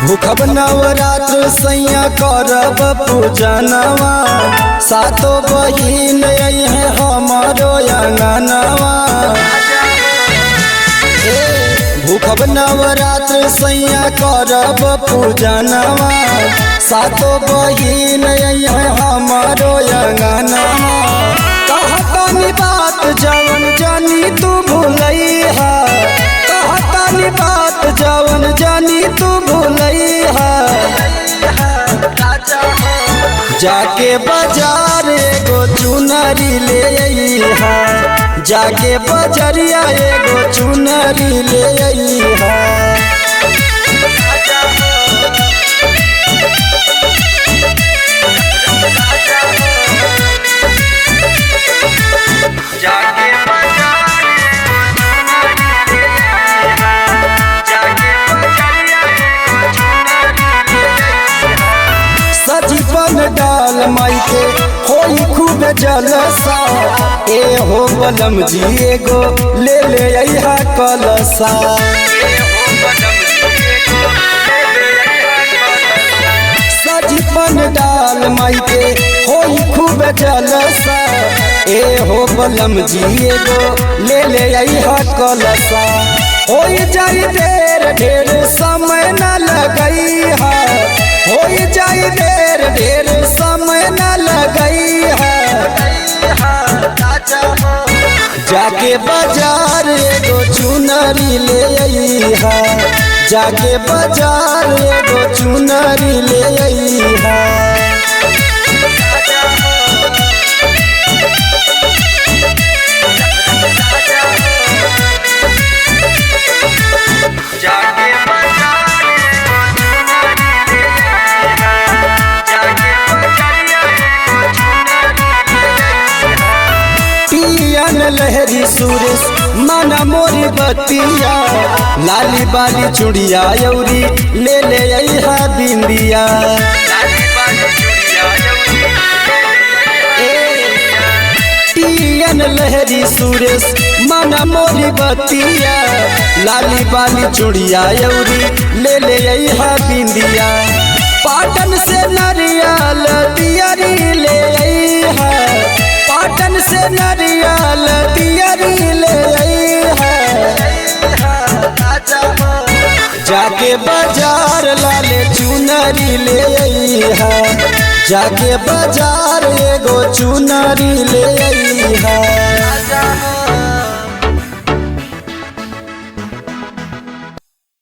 भूखब नवरात्र सैया करब पूजनवा, सातो बहिन है हमारो अंगनवा। भूखब नवरात्र सैया करब पूजनवा, सातो बहिन है हमारो अंगनवा। कहतानी बात जवन जानी तू भूलैहा, कहतानी बात जवन जानी तू भूलैहा। जाके बाजार एगो चुनरी ले अइहा, जाके बजरिया एगो चुनरी ले अइहा। सजीवन डाल माई के होई खूब जलसा, ए हो बलम जी एगो ले ले अइहा कलसा। सजीवन डाल माई के होई खूब जलसा, ए हो बलम जी एगो ले ले अइहा कलसा। होई जाई देर ढेर समय न लगइहा, होई जाई देर ढेर समय न लगइहा। जाके बाजार एगो चुनरी ले अइहा, जाके बाजार एगो चुनरी ले अइहा। लहरी सुरेश माना मोरी बतिया, लाली बाली चुड़िया यौरी ले ले अइहा बिंदिया। टियन लहरी सुरेश माना मोरी बतिया, लाली बाली चुड़िया यौरी ले ले अइहा बिंदिया। पाटन से नरियल दियरी ले अइहा, पाटन से नरियल दियरी ले अइहा। जाके बाजार लाले चुनरी ले अइहा, जाके बाजार एगो चुनरी ले अइहा।